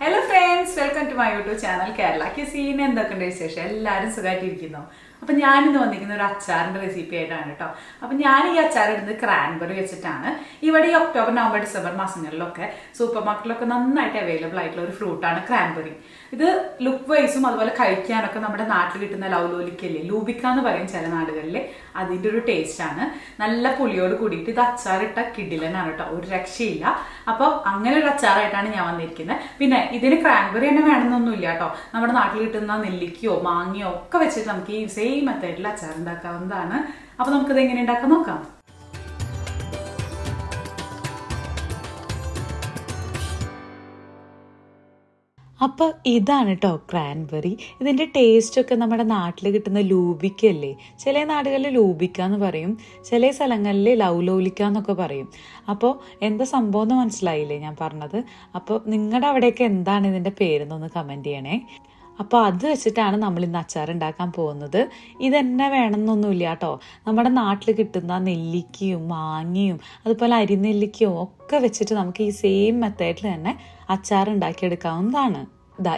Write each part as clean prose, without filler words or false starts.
Hello friends, welcome to my YouTube channel Kerala Cuisine. എന്തൊക്കെയുണ്ട് വിശേഷം? എല്ലാവരും സുഖമായിട്ടിരിക്കുന്നു. അപ്പോൾ ഞാനിന്ന് വന്നിരിക്കുന്ന ഒരു അച്ചാറിൻ്റെ റെസിപ്പി ആയിട്ടാണ് കേട്ടോ. അപ്പോൾ ഞാൻ ഈ അച്ചാർ ഇടുന്നത് ക്രാൻബെറി വെച്ചിട്ടാണ്. ഇവിടെ ഈ ഒക്ടോബർ നവംബർ ഡിസംബർ മാസങ്ങളിലൊക്കെ സൂപ്പർ മാർക്കറ്റിലൊക്കെ നന്നായിട്ട് അവൈലബിൾ ആയിട്ടുള്ള ഒരു ഫ്രൂട്ടാണ് ക്രാൻബെറി. ഇത് ലുക്ക് വൈസും അതുപോലെ കഴിക്കാനൊക്കെ നമ്മുടെ നാട്ടിൽ കിട്ടുന്ന ലൗലോലിക്കല്ലേ, ലൂബിക്ക എന്ന് പറയും ചില നാടുകളിൽ, അതിൻ്റെ ഒരു ടേസ്റ്റാണ്. നല്ല പുളിയോട് കൂടിയിട്ട് ഇത് അച്ചാറിട്ട കിടിലനാണ് കേട്ടോ, ഒരു രക്ഷയില്ല. അപ്പോൾ അങ്ങനെ ഒരു അച്ചാറായിട്ടാണ് ഞാൻ വന്നിരിക്കുന്നത്. പിന്നെ ഇതിന് ക്രാൻബെറി തന്നെ വേണമെന്നൊന്നുമില്ല കേട്ടോ, നമ്മുടെ നാട്ടിൽ കിട്ടുന്ന നെല്ലിക്കയോ മാങ്ങയോ ഒക്കെ വെച്ചിട്ട് നമുക്ക് ഈ സെയിം മെത്തേഡിൽ അച്ചാർ ഉണ്ടാക്കാവുന്നതാണ്. അപ്പോൾ നമുക്കിത് എങ്ങനെ ഉണ്ടാക്കാൻ നോക്കാം. അപ്പോൾ ഇതാണ് കേട്ടോ ക്രാൻബെറി. ഇതിൻ്റെ ടേസ്റ്റൊക്കെ നമ്മുടെ നാട്ടിൽ കിട്ടുന്ന ലൂബിക്കല്ലേ, ചില നാടുകളിൽ ലൂബിക്ക എന്ന് പറയും, ചില സ്ഥലങ്ങളിൽ ലൗലോലിക്ക എന്നൊക്കെ പറയും. അപ്പോൾ എന്താ സംഭവം എന്ന് മനസ്സിലായില്ലേ ഞാൻ പറഞ്ഞത്? അപ്പോൾ നിങ്ങളുടെ അവിടെയൊക്കെ എന്താണ് ഇതിൻ്റെ പേരെന്നൊന്ന് കമൻറ്റ് ചെയ്യണേ. അപ്പോൾ അത് വെച്ചിട്ടാണ് നമ്മൾ ഇന്ന് അച്ചാർ ഉണ്ടാക്കാൻ പോകുന്നത്. ഇതെന്നെ വേണമെന്നൊന്നുമില്ല കേട്ടോ, നമ്മുടെ നാട്ടിൽ കിട്ടുന്ന നെല്ലിക്കയും മാങ്ങയും അതുപോലെ അരിനെല്ലിക്കയും ഒക്കെ വെച്ചിട്ട് നമുക്ക് ഈ സെയിം മെത്തേഡിൽ തന്നെ അച്ചാർ ഉണ്ടാക്കിയെടുക്കാവുന്നതാണ്.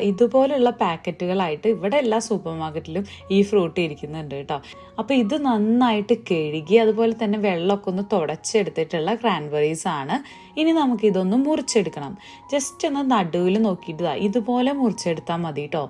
ഇതുപോലുള്ള പാക്കറ്റുകളായിട്ട് ഇവിടെ എല്ലാ സൂപ്പർ മാർക്കറ്റിലും ഈ ഫ്രൂട്ട് ഇരിക്കുന്നുണ്ട് കേട്ടോ. അപ്പോൾ ഇത് നന്നായിട്ട് കഴുകി അതുപോലെ തന്നെ വെള്ളമൊക്കെ ഒന്ന് തുടച്ചെടുത്തിട്ടുള്ള ക്രാൻബെറീസ് ആണ്. ഇനി നമുക്ക് ഇതൊന്ന് മുറിച്ചെടുക്കണം. ജസ്റ്റ് ഒന്ന് നടുവിൽ നോക്കിയിട്ട് ഇതുപോലെ മുറിച്ചെടുത്താൽ മതി കേട്ടോ.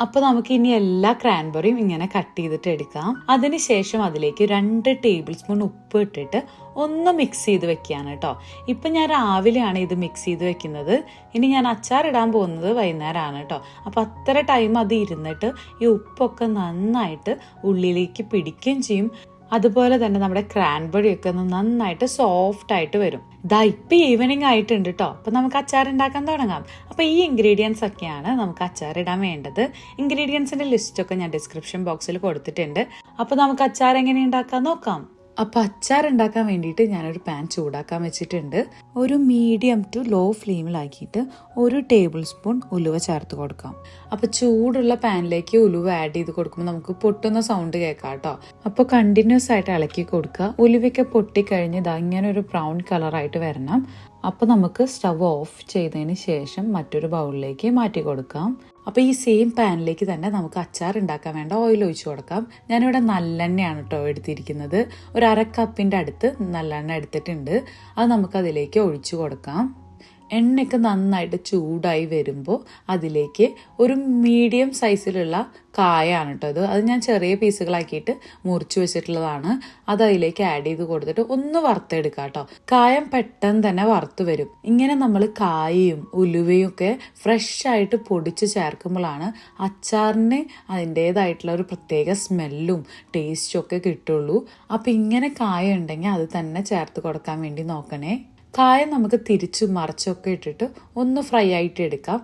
അപ്പോൾ നമുക്ക് ഇനി എല്ലാ ക്രാൻബെറിയും ഇങ്ങനെ കട്ട് ചെയ്തിട്ട് എടുക്കാം. അതിനുശേഷം അതിലേക്ക് 2 ടേബിൾ സ്പൂൺ ഉപ്പ് ഇട്ടിട്ട് ഒന്ന് മിക്സ് ചെയ്ത് വെക്കുകയാണ് കേട്ടോ. ഇപ്പം ഞാൻ രാവിലെയാണ് ഇത് മിക്സ് ചെയ്ത് വെക്കുന്നത്. ഇനി ഞാൻ അച്ചാർ ഇടാൻ പോകുന്നത് വൈകുന്നേരമാണ് കേട്ടോ. അപ്പോൾ അത്ര ടൈം അത് ഇരുന്നിട്ട് ഈ ഉപ്പൊക്കെ നന്നായിട്ട് ഉള്ളിലേക്ക് പിടിക്കുകയും ചെയ്യും. അതുപോലെ തന്നെ നമ്മുടെ ക്രാൻബെറി ഒക്കെ ഒന്ന് നന്നായിട്ട് സോഫ്റ്റ് ആയിട്ട് വരും. ഇപ്പം ഈവനിങ് ആയിട്ടുണ്ട് കേട്ടോ. അപ്പം നമുക്ക് അച്ചാർ ഉണ്ടാക്കാൻ തുടങ്ങാം. അപ്പോൾ ഈ ഇൻഗ്രീഡിയൻസ് ഒക്കെയാണ് നമുക്ക് അച്ചാർ ഇടാൻ വേണ്ടത്. ഇൻഗ്രീഡിയൻസിൻ്റെ ലിസ്റ്റൊക്കെ ഞാൻ ഡിസ്ക്രിപ്ഷൻ ബോക്സിൽ കൊടുത്തിട്ടുണ്ട്. അപ്പോൾ നമുക്ക് അച്ചാർ എങ്ങനെ ഉണ്ടാക്കാൻ നോക്കാം. അപ്പോൾ അച്ചാർ ഉണ്ടാക്കാൻ വേണ്ടിയിട്ട് ഞാനൊരു പാൻ ചൂടാക്കാൻ വെച്ചിട്ടുണ്ട്. ഒരു മീഡിയം ടു ലോ ഫ്ലെയിമിലാക്കിയിട്ട് 1 ടേബിൾ സ്പൂൺ ഉലുവ ചേർത്ത് കൊടുക്കാം. അപ്പോൾ ചൂടുള്ള പാനിലേക്ക് ഉലുവ ആഡ് ചെയ്ത് കൊടുക്കുമ്പോൾ നമുക്ക് പൊട്ടുന്ന സൗണ്ട് കേൾക്കാം കേട്ടോ. അപ്പോൾ കണ്ടിന്യൂസ് ആയിട്ട് ഇളക്കി കൊടുക്കുക. ഉലുവയ്ക്ക് പൊട്ടിക്കഴിഞ്ഞ് ഇങ്ങനെ ഒരു ബ്രൗൺ കളറായിട്ട് വരണം. അപ്പോൾ നമുക്ക് സ്റ്റവ് ഓഫ് ചെയ്തതിന് ശേഷം മറ്റൊരു ബൗളിലേക്ക് മാറ്റി കൊടുക്കാം. അപ്പോൾ ഈ സെയിം പാനിലേക്ക് തന്നെ നമുക്ക് അച്ചാർ ഉണ്ടാക്കാൻ വേണ്ട ഓയിൽ ഒഴിച്ചു കൊടുക്കാം. ഞാനിവിടെ നല്ലെണ്ണയാണ് കേട്ടോ എടുത്തിരിക്കുന്നത്. ഒരു 1/2 കപ്പിൻ്റെ അടുത്ത് നല്ലെണ്ണ എടുത്തിട്ടുണ്ട്. അത് നമുക്കതിലേക്ക് ഒഴിച്ചു കൊടുക്കാം. എണ്ണയൊക്കെ നന്നായിട്ട് ചൂടായി വരുമ്പോൾ അതിലേക്ക് ഒരു മീഡിയം സൈസിലുള്ള കായാണ് കേട്ടോ അത് ഞാൻ ചെറിയ പീസുകളാക്കിയിട്ട് മുറിച്ച് വെച്ചിട്ടുള്ളതാണ്. അത് അതിലേക്ക് ആഡ് ചെയ്ത് കൊടുത്തിട്ട് ഒന്ന് വറുത്തെടുക്കാം കേട്ടോ. കായം പെട്ടെന്ന് തന്നെ വറുത്ത് വരും. ഇങ്ങനെ നമ്മൾ കായയും ഉലുവയും ഒക്കെ ഫ്രഷ് ആയിട്ട് പൊടിച്ച് ചേർക്കുമ്പോഴാണ് അച്ചാറിന് അതിൻ്റേതായിട്ടുള്ള ഒരു പ്രത്യേക സ്മെല്ലും ടേസ്റ്റും ഒക്കെ കിട്ടുള്ളൂ. അപ്പം ഇങ്ങനെ കായ ഉണ്ടെങ്കിൽ അത് തന്നെ ചേർത്ത് കൊടുക്കാൻ വേണ്ടി നോക്കണേ. കായം നമുക്ക് തിരിച്ചും മറിച്ചൊക്കെ ഇട്ടിട്ട് ഒന്ന് ഫ്രൈ ആയിട്ട് എടുക്കാം.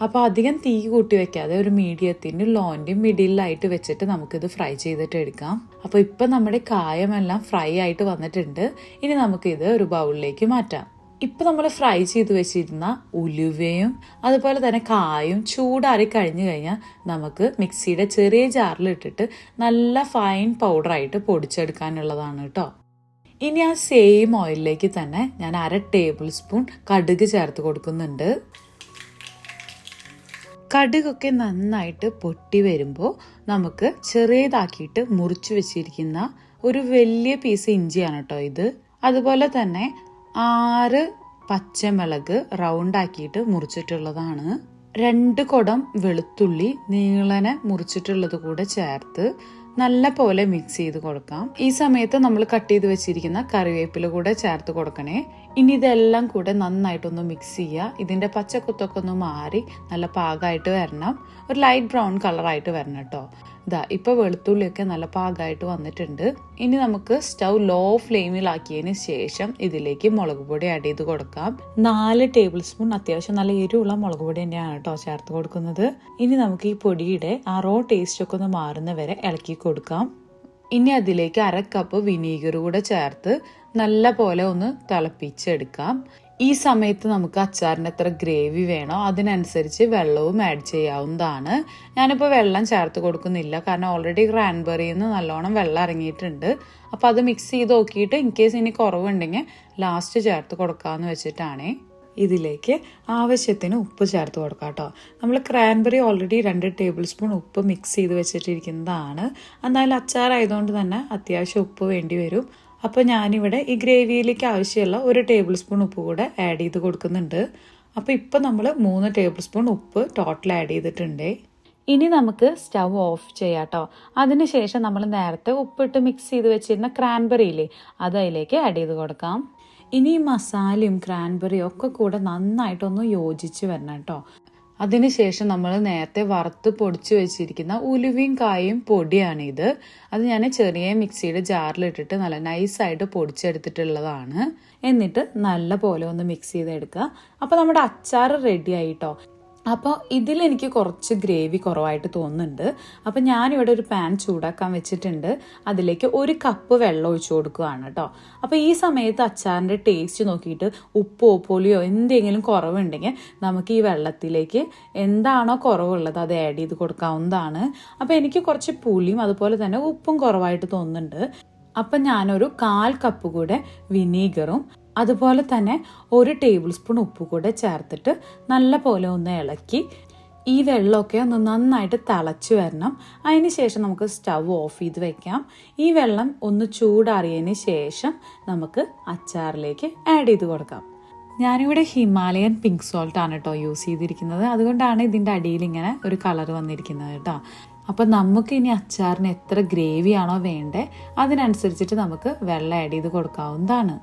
അപ്പോൾ അധികം തീ കൂട്ടി വെക്കാതെ ഒരു മീഡിയത്തിൻ്റെ ലോൻ്റെയും മിഡിലായിട്ട് വെച്ചിട്ട് നമുക്കിത് ഫ്രൈ ചെയ്തിട്ട് എടുക്കാം. അപ്പോൾ ഇപ്പം നമ്മുടെ കായമെല്ലാം ഫ്രൈ ആയിട്ട് വന്നിട്ടുണ്ട്. ഇനി നമുക്കിത് ഒരു ബൗളിലേക്ക് മാറ്റാം. ഇപ്പം നമ്മൾ ഫ്രൈ ചെയ്ത് വെച്ചിരുന്ന ഉലുവയും അതുപോലെ തന്നെ കായും ചൂടാറി കഴിഞ്ഞു കഴിഞ്ഞാൽ നമുക്ക് മിക്സിയുടെ ചെറിയ ജാറിലിട്ടിട്ട് നല്ല ഫൈൻ പൗഡറായിട്ട് പൊടിച്ചെടുക്കാനുള്ളതാണ് കേട്ടോ. ഇനി ആ സെയിം ഓയിലിലേക്ക് തന്നെ ഞാൻ 1/2 ടേബിൾ സ്പൂൺ കടുക് ചേർത്ത് കൊടുക്കുന്നുണ്ട്. കടുകൊക്കെ നന്നായിട്ട് പൊട്ടി വരുമ്പോൾ നമുക്ക് ചെറിയതാക്കിയിട്ട് മുറിച്ച് വെച്ചിരിക്കുന്ന ഒരു വലിയ പീസ് ഇഞ്ചിയാണ് കേട്ടോ ഇത്. അതുപോലെ തന്നെ 6 പച്ചമുളക് റൗണ്ടാക്കിയിട്ട് മുറിച്ചിട്ടുള്ളതാണ്. 2 കുടം വെളുത്തുള്ളി നീളനെ മുറിച്ചിട്ടുള്ളത് കൂടെ ചേർത്ത് നല്ല പോലെ മിക്സ് ചെയ്ത് കൊടുക്കാം. ഈ സമയത്ത് നമ്മൾ കട്ട് ചെയ്ത് വെച്ചിരിക്കുന്ന കറിവേപ്പില കൂടെ ചേർത്ത് കൊടുക്കണേ. ഇനി ഇതെല്ലാം കൂടെ നന്നായിട്ടൊന്ന് മിക്സ് ചെയ്യുക. ഇതിൻ്റെ പച്ചക്കുത്തൊക്കെ ഒന്ന് മാറി നല്ല പാകമായിട്ട് വരണം. ഒരു ലൈറ്റ് ബ്രൗൺ കളറായിട്ട് വരണം കേട്ടോ. ഇപ്പോൾ വെളുത്തുള്ളിയൊക്കെ നല്ല പാകമായിട്ട് വന്നിട്ടുണ്ട്. ഇനി നമുക്ക് സ്റ്റൗ ലോ ഫ്ലെയിമിലാക്കിയതിന് ശേഷം ഇതിലേക്ക് മുളക് പൊടി ആഡ് ചെയ്ത് കൊടുക്കാം. 4 ടേബിൾ സ്പൂൺ അത്യാവശ്യം നല്ല എരിവുള്ള മുളക് പൊടി തന്നെയാണ് കേട്ടോ ചേർത്ത് കൊടുക്കുന്നത്. ഇനി നമുക്ക് ഈ പൊടിയുടെ ആ റോ ടേസ്റ്റ് ഒക്കെ ഒന്ന് മാറുന്ന വരെ ഇളക്കി കൊടുക്കാം. ഇനി അതിലേക്ക് 1/2 കപ്പ് വിനീഗർ കൂടെ ചേർത്ത് നല്ല പോലെ ഒന്ന് തിളപ്പിച്ചെടുക്കാം. ഈ സമയത്ത് നമുക്ക് അച്ചാറിന് എത്ര ഗ്രേവി വേണോ അതിനനുസരിച്ച് വെള്ളവും ആഡ് ചെയ്യാവുന്നതാണ്. ഞാനിപ്പോൾ വെള്ളം ചേർത്ത് കൊടുക്കുന്നില്ല, കാരണം ഓൾറെഡി ക്രാൻബെറിയിൽ നിന്ന് നല്ലോണം വെള്ളം ഇറങ്ങിയിട്ടുണ്ട്. അപ്പോൾ അത് മിക്സ് ചെയ്ത് നോക്കിയിട്ട് ഇൻ കേസ് ഇനി കുറവുണ്ടെങ്കിൽ ലാസ്റ്റ് ചേർത്ത് കൊടുക്കാമെന്ന് വെച്ചിട്ടാണേ. ഇതിലേക്ക് ആവശ്യത്തിന് ഉപ്പ് ചേർത്ത് കൊടുക്കാം കേട്ടോ. നമ്മൾ ക്രാൻബെറി ഓൾറെഡി 2 ടേബിൾ സ്പൂൺ ഉപ്പ് മിക്സ് ചെയ്ത് വെച്ചിട്ടിരിക്കുന്നതാണ്. എന്നാലും അച്ചാറായതുകൊണ്ട് തന്നെ അത്യാവശ്യം ഉപ്പ് വേണ്ടി വരും. അപ്പോൾ ഞാനിവിടെ ഈ ഗ്രേവിയിലേക്ക് ആവശ്യമുള്ള 1 ടേബിൾ സ്പൂൺ ഉപ്പ് കൂടെ ആഡ് ചെയ്ത് കൊടുക്കുന്നുണ്ട്. അപ്പോൾ ഇപ്പോൾ നമ്മൾ 3 ടേബിൾ സ്പൂൺ ഉപ്പ് ടോട്ടൽ ആഡ് ചെയ്തിട്ടുണ്ട്. ഇനി നമുക്ക് സ്റ്റൗ ഓഫ് ചെയ്യാം കേട്ടോ. അതിനുശേഷം നമ്മൾ നേരത്തെ ഉപ്പിട്ട് മിക്സ് ചെയ്ത് വെച്ചിരുന്ന ക്രാൻബെറിയില്ലേ, അത് അതിലേക്ക് ആഡ് ചെയ്ത് കൊടുക്കാം. ഇനി മസാലയും ക്രാൻബെറിയും ഒക്കെ കൂടെ നന്നായിട്ടൊന്ന് യോജിച്ച് വരണം കേട്ടോ. അതിനുശേഷം നമ്മൾ നേരത്തെ വറുത്ത് പൊടിച്ച് വെച്ചിരിക്കുന്ന ഉലുവയും കായും പൊടിയാണിത്. അത് ഞാൻ ചെറിയ മിക്സിയുടെ ജാറിലിട്ടിട്ട് നല്ല നൈസായിട്ട് പൊടിച്ചെടുത്തിട്ടുള്ളതാണ്. എന്നിട്ട് നല്ല പോലെ ഒന്ന് മിക്സ് ചെയ്തെടുക്കുക. അപ്പോൾ നമ്മുടെ അച്ചാർ റെഡി ആയിട്ടോ. അപ്പോൾ ഇതിലെനിക്ക് കുറച്ച് ഗ്രേവി കുറവായിട്ട് തോന്നുന്നുണ്ട്. അപ്പോൾ ഞാനിവിടെ ഒരു പാൻ ചൂടാക്കാൻ വെച്ചിട്ടുണ്ട്. അതിലേക്ക് 1 കപ്പ് വെള്ളം ഒഴിച്ചു കൊടുക്കുകയാണ് കേട്ടോ. അപ്പോൾ ഈ സമയത്ത് അച്ചാറിൻ്റെ ടേസ്റ്റ് നോക്കിയിട്ട് ഉപ്പോ പുളിയോ എന്തെങ്കിലും കുറവുണ്ടെങ്കിൽ നമുക്ക് ഈ വെള്ളത്തിലേക്ക് എന്താണോ കുറവുള്ളത് അത് ആഡ് ചെയ്ത് കൊടുക്കാവുന്നതാണ്. അപ്പോൾ എനിക്ക് കുറച്ച് പുളിയും അതുപോലെ തന്നെ ഉപ്പും കുറവായിട്ട് തോന്നുന്നുണ്ട്. അപ്പം ഞാനൊരു 1/4 കപ്പ് കൂടെ വിനീഗറും അതുപോലെ തന്നെ 1 ടേബിൾ സ്പൂൺ ഉപ്പ് കൂടെ ചേർത്തിട്ട് നല്ല പോലെ ഒന്ന് ഇളക്കി ഈ വെള്ളമൊക്കെ ഒന്ന് നന്നായിട്ട് തിളച്ച് വരണം. അതിന് ശേഷം നമുക്ക് സ്റ്റൗ ഓഫ് ചെയ്ത് വെക്കാം. ഈ വെള്ളം ഒന്ന് ചൂടാറിയതിന് ശേഷം നമുക്ക് അച്ചാറിലേക്ക് ആഡ് ചെയ്ത് കൊടുക്കാം. ഞാനിവിടെ ഹിമാലയൻ പിങ്ക് സോൾട്ട് ആണ് കേട്ടോ യൂസ് ചെയ്തിരിക്കുന്നത്. അതുകൊണ്ടാണ് ഇതിൻ്റെ അടിയിൽ ഇങ്ങനെ ഒരു കളർ വന്നിരിക്കുന്നത് കേട്ടോ. അപ്പം നമുക്ക് ഇനി അച്ചാറിന് എത്ര ഗ്രേവി ആണോ വേണ്ടത് അതിനനുസരിച്ചിട്ട് നമുക്ക് വെള്ളം ആഡ് ചെയ്ത് കൊടുക്കാവുന്നതാണ്.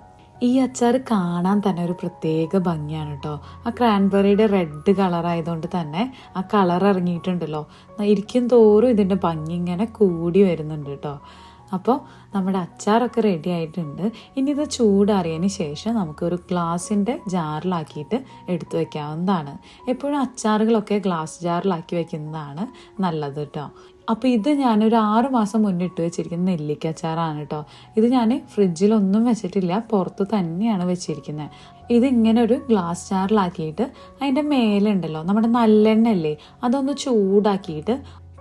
ഈ അച്ചാർ കാണാൻ തന്നെ ഒരു പ്രത്യേക ഭംഗിയാണ് കേട്ടോ. ആ ക്രാൻബെറിയുടെ റെഡ് കളർ ആയതുകൊണ്ട് തന്നെ ആ കളർ ഇറങ്ങിയിട്ടുണ്ടല്ലോ, ഇരിക്കും തോറും ഇതിൻ്റെ ഭംഗി ഇങ്ങനെ കൂടി വരുന്നുണ്ട് കേട്ടോ. അപ്പോൾ നമ്മുടെ അച്ചാറൊക്കെ റെഡി ആയിട്ടുണ്ട്. ഇനി ഇത് ചൂടാറിയതിന് ശേഷം നമുക്കൊരു ഗ്ലാസിൻ്റെ ജാറിലാക്കിയിട്ട് എടുത്തു വെക്കാവുന്നതാണ്. എപ്പോഴും അച്ചാറുകളൊക്കെ ഗ്ലാസ് ജാറിലാക്കി വെക്കുന്നതാണ് നല്ലത് കേട്ടോ. അപ്പോൾ ഇത് ഞാനൊരു 6 മാസം മുന്നേ ഇട്ട് വെച്ചിരിക്കുന്ന നെല്ലിക്ക അച്ചാറാണ് കേട്ടോ. ഇത് ഞാൻ ഫ്രിഡ്ജിലൊന്നും വെച്ചിട്ടില്ല, പുറത്ത് തന്നെയാണ് വെച്ചിരിക്കുന്നത്. ഇത് ഇങ്ങനെ ഒരു ഗ്ലാസ് ജാറിലാക്കിയിട്ട് അതിൻ്റെ മേലുണ്ടല്ലോ നമ്മുടെ നല്ലെണ്ണ അല്ലേ, അതൊന്ന്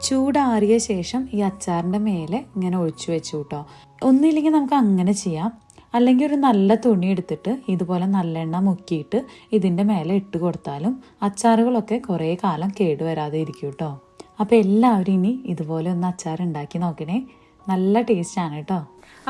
ചൂടാറിയ ശേഷം ഈ അച്ചാറിൻ്റെ മേലെ ഇങ്ങനെ ഒഴിച്ചു വെച്ചു കേട്ടോ. ഒന്നില്ലെങ്കിൽ നമുക്ക് അങ്ങനെ ചെയ്യാം, അല്ലെങ്കിൽ ഒരു നല്ല തുണി എടുത്തിട്ട് ഇതുപോലെ നല്ലെണ്ണ മുക്കിയിട്ട് ഇതിൻ്റെ മേലെ ഇട്ട് കൊടുത്താലും അച്ചാറുകളൊക്കെ കുറേ കാലം കേടുവരാതെ ഇരിക്കും കേട്ടോ. അപ്പോൾ എല്ലാവരും ഇനി ഇതുപോലെ ഒന്ന് അച്ചാർ ഉണ്ടാക്കി നോക്കണേ, നല്ല ടേസ്റ്റാണ് കേട്ടോ.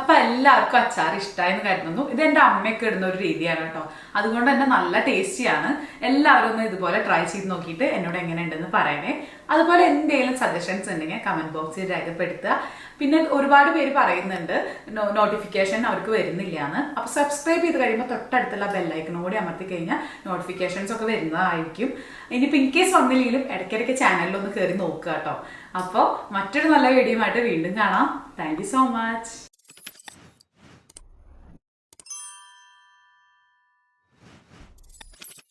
അപ്പൊ എല്ലാവർക്കും അച്ചാർ ഇഷ്ടമായെന്ന് കരുതുന്നു. ഇത് എൻ്റെ അമ്മയൊക്കെ ഇടുന്ന ഒരു രീതിയാണ് കേട്ടോ. അതുകൊണ്ട് തന്നെ നല്ല ടേസ്റ്റിയാണ്. എല്ലാവരും ഒന്ന് ഇതുപോലെ ട്രൈ ചെയ്ത് നോക്കിയിട്ട് എന്നോട് എങ്ങനെ ഉണ്ടെന്ന് പറയണേ. അതുപോലെ എന്തെങ്കിലും സജഷൻസ് ഉണ്ടെങ്കിൽ കമന്റ് ബോക്സിൽ രേഖപ്പെടുത്തുക. പിന്നെ ഒരുപാട് പേര് പറയുന്നുണ്ട് നോട്ടിഫിക്കേഷൻ അവർക്ക് വരുന്നില്ല എന്ന്. അപ്പൊ സബ്സ്ക്രൈബ് ചെയ്ത് കഴിയുമ്പോൾ തൊട്ടടുത്തുള്ള ബെല്ലൈക്കണും കൂടി അമർത്തി കഴിഞ്ഞാൽ നോട്ടിഫിക്കേഷൻസ് ഒക്കെ വരുന്നതായിരിക്കും. ഇനിയിപ്പോൾ ഇൻ കേസ് വന്നില്ലെങ്കിലും ഇടയ്ക്കിടയ്ക്ക് ചാനലിൽ ഒന്ന് കയറി നോക്കുക കേട്ടോ. അപ്പോൾ മറ്റൊരു നല്ല വീഡിയോ ആയിട്ട് വീണ്ടും കാണാം. Thank you so much.